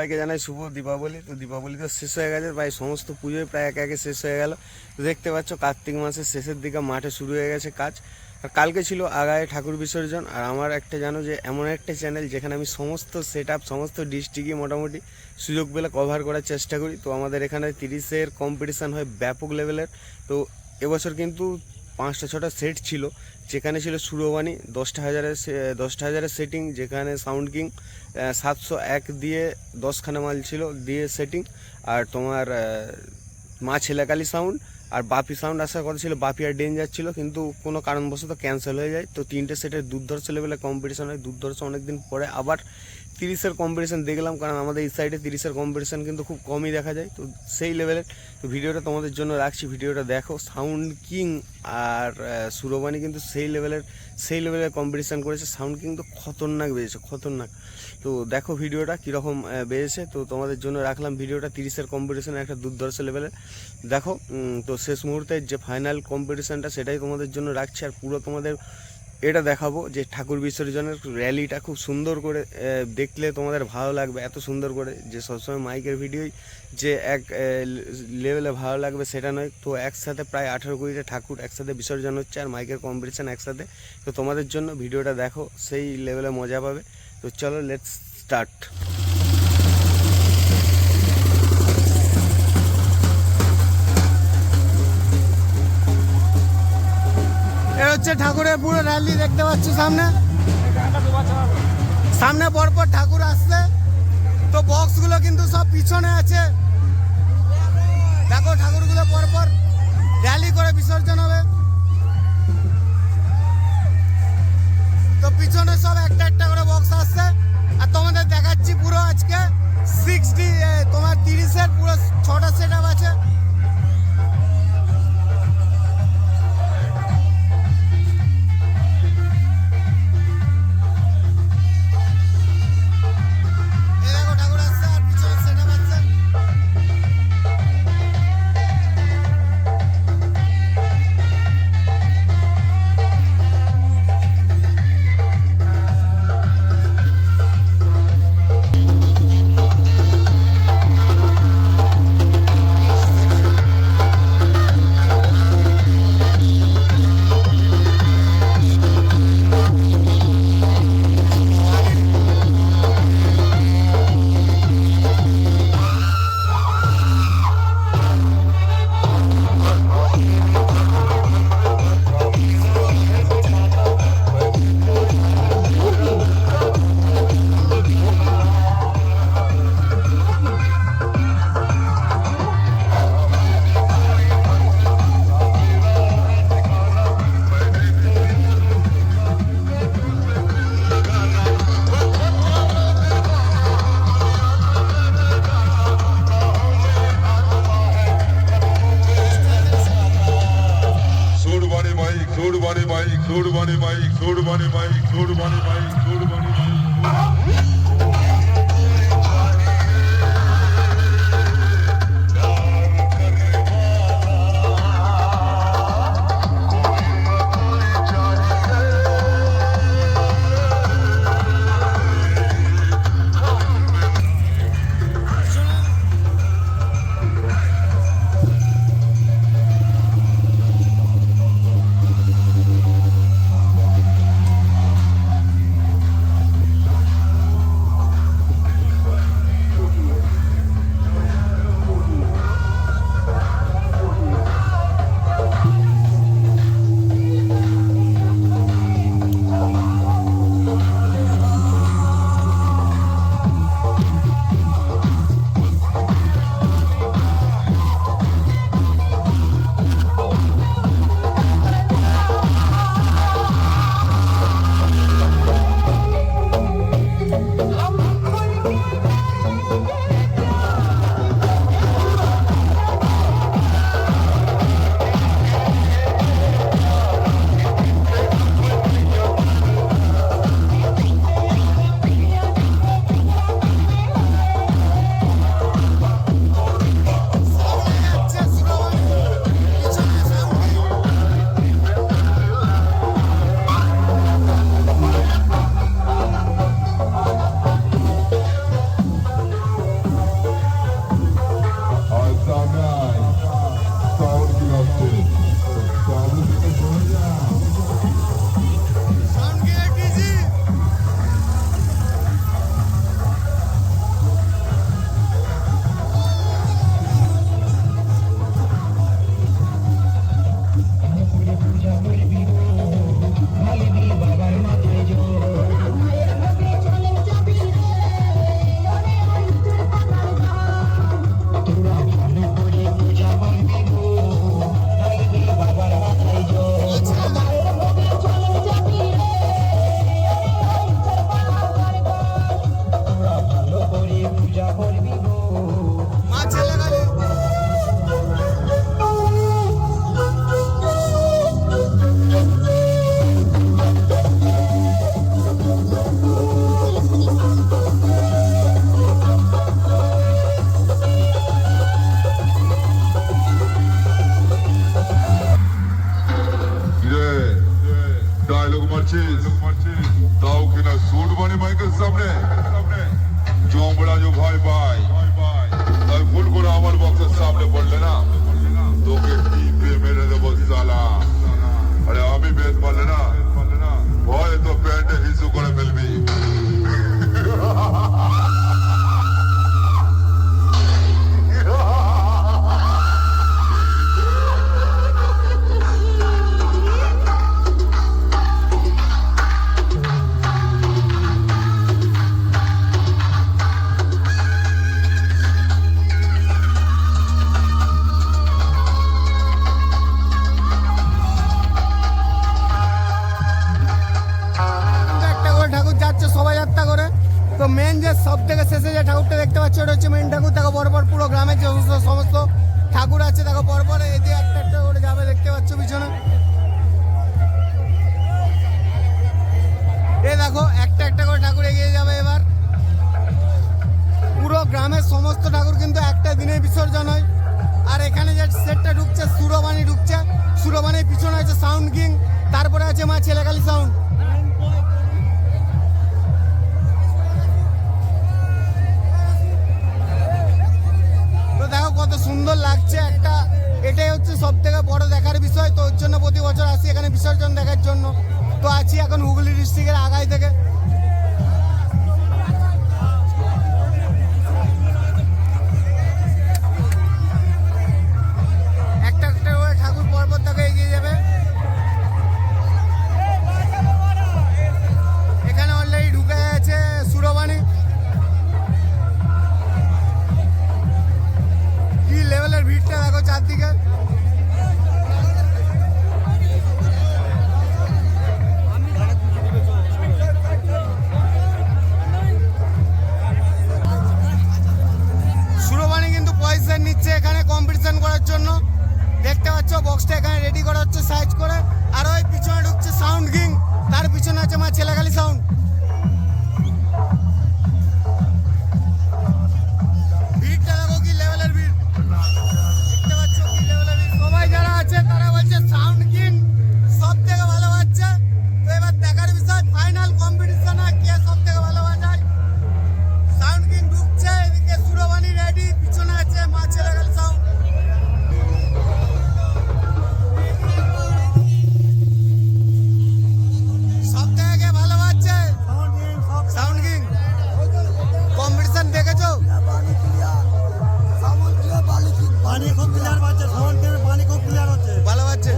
সবাইকে জানাই শুভ দীপাবলি। তো দীপাবলি তো শেষ হয়ে গেছে, প্রায় সমস্ত পুজোই প্রায় একে একে শেষ হয়ে গেল। তো দেখতে পাচ্ছ কার্তিক মাসের শেষের দিকে মাঠে শুরু হয়ে গেছে কাজ। আর কালকে ছিল আগায় ঠাকুর বিসর্জন। আর আমার একটা জানো যে এমন একটা চ্যানেল যেখানে আমি সমস্ত সেট আপ সমস্ত ডিস্ট্রিক্টই মোটামুটি সুযোগ পেলে কভার করার চেষ্টা করি। তো আমাদের এখানে 30-এর কম্পিটিশান হয় ব্যাপক লেভেলের। তো এবছর কিন্তু 5টা-6টা সেট ছিল, যেখানে ছিল সুরো বানি 10টা হাজারের সেটিং, যেখানে সাউন্ড কিং 701 দিয়ে 10খানা মাল ছিল দিয়ে সেটিং। আর তোমার মা ছেলেকালী সাউন্ড আর বাপি সাউন্ড আসার কথা ছিল, বাপি আর ডেঞ্জার ছিল, কিন্তু কোনো কারণবশত ক্যান্সেল হয়ে যায়। তো 3টে সেটের দুর্ধর্ষ লেভেলে কম্পিটিশান হয়। দুর্ধর্ষ অনেকদিন পরে আবার 30-এর কম্পিটিশান দেখলাম, কারণ আমাদের এই সাইডে 30-এর কম্পিটিশান কিন্তু খুব কমই দেখা যায়। তো সেই লেভেলের তো ভিডিওটা তোমাদের জন্য রাখছি, ভিডিওটা দেখো। সাউন্ড কিং আর সুরো বানি কিন্তু সেই লেভেলের কম্পিটিশান করেছে। সাউন্ড কিং তো খতরনাক বেজেছে, খতরনাক। তো দেখো ভিডিওটা কীরকম বেজেছে, তো তোমাদের জন্য রাখলাম ভিডিওটা। 30-এর কম্পিটিশান একটা দুর্ধর্ষ লেভেলের দেখো। তো শেষ মুহূর্তে যে ফাইনাল কম্পিটিশানটা সেটাই তোমাদের জন্য রাখছি। আর পুরো তোমাদের এটা দেখাবো যে ঠাকুর বিসর্জনের র্যালিটা খুব সুন্দর করে দেখলে তোমাদের ভালো লাগবে, এত সুন্দর করে। যে সবসময় মাইকের ভিডিওই যে এক লেভেলে ভালো লাগবে সেটা নয়। তো একসাথে প্রায় 18-20টা ঠাকুর একসাথে বিসর্জন হচ্ছে আর মাইকের কম্পিটিশান একসাথে। তো তোমাদের জন্য ভিডিওটা দেখো, সেই লেভেলে মজা পাবে। তো চলো লেটস স্টার্ট। হচ্ছে ঠাকুরের পুরো র্যালি দেখতে পাচ্ছ, সামনে পরপর ঠাকুর আসছে। তো বক্সগুলো কিন্তু সব পিছনে আছে, দেখো ঠাকুরগুলো পরপর র্যালি করে বিসর্জন হবে। তো পিছনে সব একটা একটা করে বক্স আসছে। আর তোমাদের দেখাচ্ছি পুরো আজকে 30-এর পুরো 6টা সেট আপ আছে। Suro Bani. মা ছেলে কালী। डायलॉग मारছিস তাও কিনা সুর বানি মাইকের সামনে জমড়া जो भाई भाई আর ভুল করে আমার বক্সের সামনে পড়লে না তোকে টিপে মেরে দেবো সালা। আরে আমি বেশ বললে না ভয় তো প্যান্টে হিসু করে ফেলবি। তো মেন যে সব থেকে শেষে যে ঠাকুরটা দেখতে পাচ্ছ ওটা হচ্ছে মেন ঠাকুর। দেখো পরপর পুরো গ্রামের যে সমস্ত ঠাকুর আছে দেখো পরপর এই যে একটা একটা করে যাবে দেখতে পাচ্ছ পিছনে। এই দেখো একটা একটা করে ঠাকুর এগিয়ে যাবে এবার। পুরো গ্রামের সমস্ত ঠাকুর কিন্তু একটা দিনে বিসর্জন হয়। আর এখানে যে সেটটা ঢুকছে সুরো বানি ঢুকছে। সুরো বানির পিছনে আছে সাউন্ড কিং, তারপরে আছে মা ছেলে কালী সাউন্ড। দেখো কত সুন্দর লাগছে একটা, এটাই হচ্ছে সব থেকে বড় দেখার বিষয়। তো ওর জন্য প্রতি বছর আসি এখানে বিসর্জন দেখার জন্য। তো আছি এখন হুগলি ডিস্ট্রিক্টের আগাই থেকে। একটা একটা করে ঠাকুর পর্বত থেকে এগিয়ে যাবে। এখানে অলরেডি ঢুকে গেছে সুরো বানি। কি লেভেলের ভিড়টা দেখো চারদিকে। সুরো বানি কিন্তু পয়সা নিচ্ছে এখানে কম্পিটিশন করার জন্য। দেখতে পাচ্ছ বক্সটা এখানে রেডি করা হচ্ছে সাইজ করে। আর ওই পিছনে ঢুকছে সাউন্ড কিং, তার পিছনে আছে মা ছেলে কালী সাউন্ড। ভিড়টা দেখো কি লেভেলের ভিড়, দেখতে পাচ্ছ কি লেভেলের ভিড়। সবাই যারা আছে তারা বলছে সাউন্ড কিং সব থেকে ভালো বাজছে। তো এবার দেখার বিষয় ফাইনাল কম্পিটিশন কে সব থেকে ভালো বাজায়। সাউন্ড কিং ঢুকছে, এদিকে সুরো বানি রেডি, পিছনে আছে মা ছেলে কালী সাউন্ড। সব থেকে কে ভালো বাজছে? Sound king. কম্পিটিশন দেখেছো? পানি খুব ক্লিয়ার বাজছে, সাউন্ড কিং পানি খুব ক্লিয়ার হচ্ছে, ভালো বাজছে।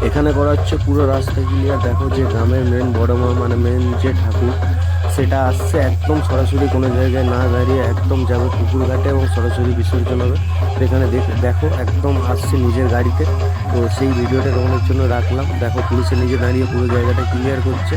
এখানে করা হচ্ছে পুরো রাস্তা ক্লিয়ার। দেখো যে গ্রামের মেন বড়মা মানে মেন যে ঠাকুর সেটা আসছে একদম সরাসরি কোনো জায়গায় না দাঁড়িয়ে একদম যাবে পুকুর ঘাটে এবং সরাসরি বিসর্জন হবে। এখানে দেখো একদম আসছে নিজের গাড়িতে। তো সেই ভিডিওটা তোমাদের জন্য রাখলাম। দেখো পুলিশে নিজে দাঁড়িয়ে পুরো জায়গাটা ক্লিয়ার করছে।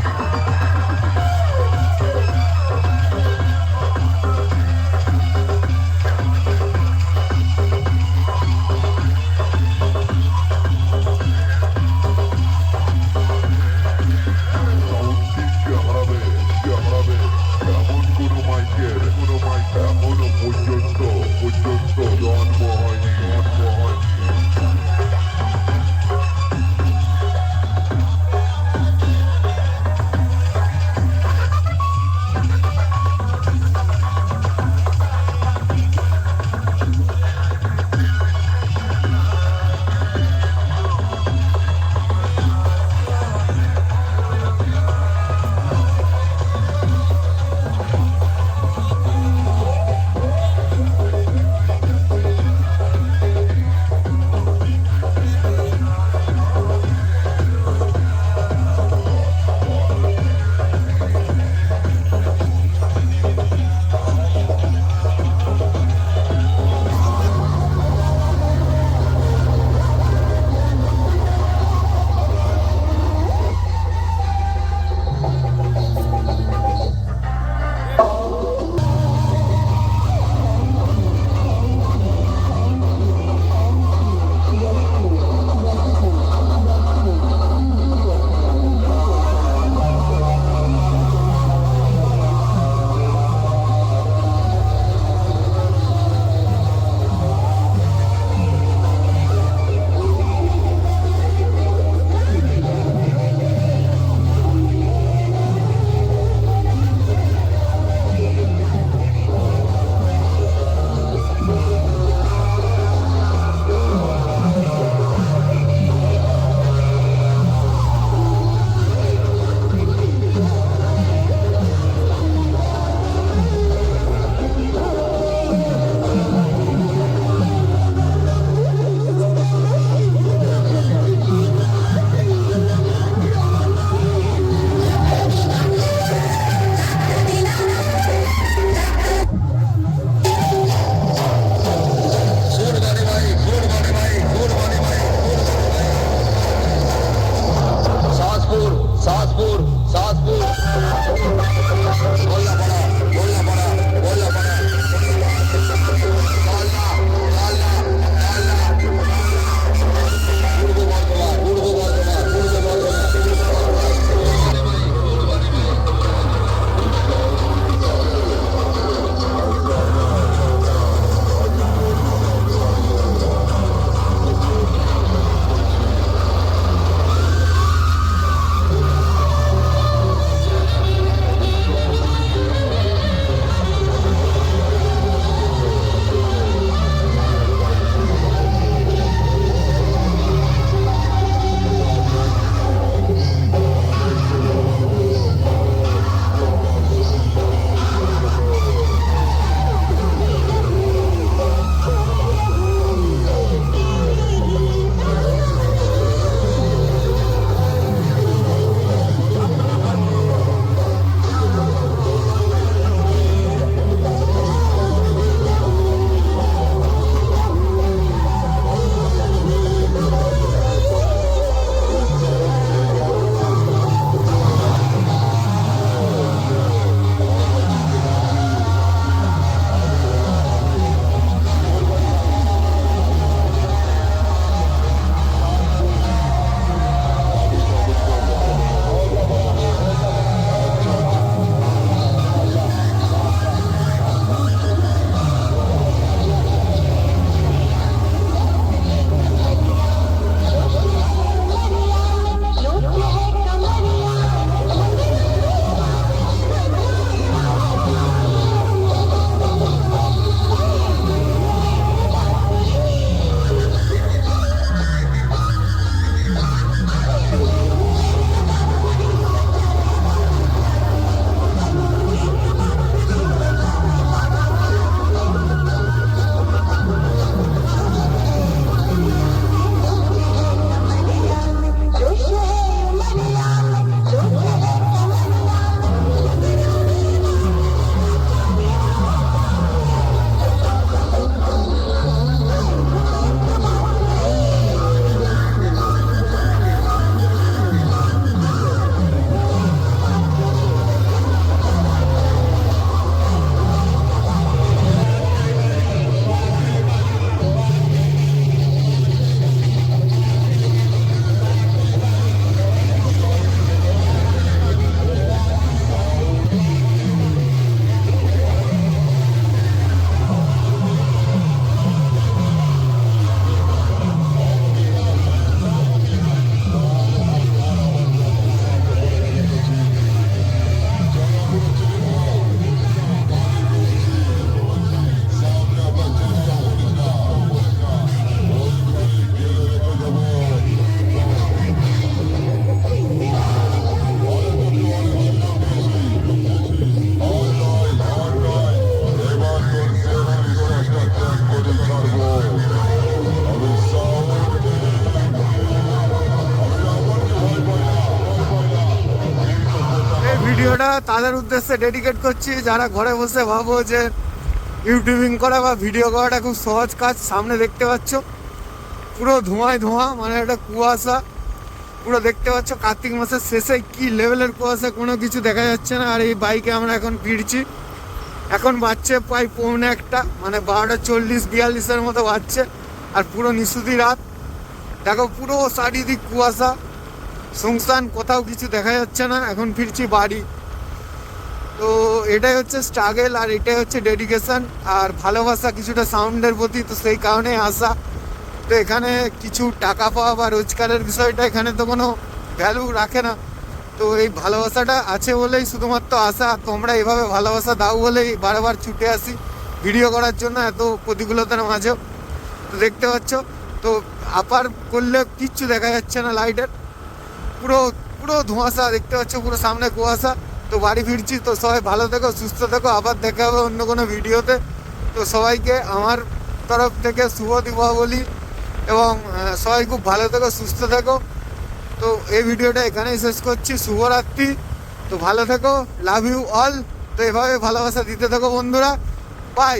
ভিডিওটা তাদের উদ্দেশ্যে ডেডিকেট করছি যারা ঘরে বসে ভাবো যে ইউটিউবিং করা বা ভিডিও করাটা খুব সহজ কাজ। সামনে দেখতে পাচ্ছ পুরো ধোঁয়ায় ধোঁয়া, মানে একটা কুয়াশা পুরো দেখতে পাচ্ছ। কার্তিক মাসের শেষে কি লেভেলের কুয়াশা, কোনো কিছু দেখা যাচ্ছে না। আর এই বাইকে আমরা এখন ফিরছি, এখন বাজছে প্রায় 1:45, মানে 12:40-42 মতো বাজছে। আর পুরো নিশুতি রাত, দেখো পুরো চারিদিক কুয়াশা, শুনশান, কোথাও কিছু দেখা যাচ্ছে না। এখন ফিরছি বাড়ি। তো এটাই হচ্ছে স্ট্রাগল, আর এটাই হচ্ছে ডেডিকেশন আর ভালোবাসা কিছুটা সাউন্ডের প্রতি। তো সেই কারণে আসা। তো এখানে কিছু টাকা পাওয়া বা রোজগারের বিষয়টা এখানে তো কোনো ভ্যালু রাখে না। তো এই ভালোবাসাটা আছে বলেই শুধুমাত্র আসা। তোমরা এভাবে ভালোবাসা দাও বলেই বারবার ছুটে আসি ভিডিও করার জন্য এত প্রতিকূলতার মাঝেও। তো দেখতে পাচ্ছ, তো আপার করলে কিচ্ছু দেখা যাচ্ছে না লাইটের, পুরো পুরো ধোঁয়াশা দেখতে পাচ্ছ, পুরো সামনে কুয়াশা। তো বাড়ি ফিরছি। তো সবাই ভালো থেকো, সুস্থ থেকো, আবার দেখা হবে অন্য কোনো ভিডিওতে। তো সবাইকে আমার তরফ থেকে শুভ দীপাবলি, এবং সবাই খুব ভালো থেকো, সুস্থ থেকো। তো এই ভিডিওটা এখানেই শেষ করছি। শুভরাত্রি। তো ভালো থেকো, লাভ ইউ অল। তো এভাবে ভালোবাসা দিতে থাকো বন্ধুরা। বাই।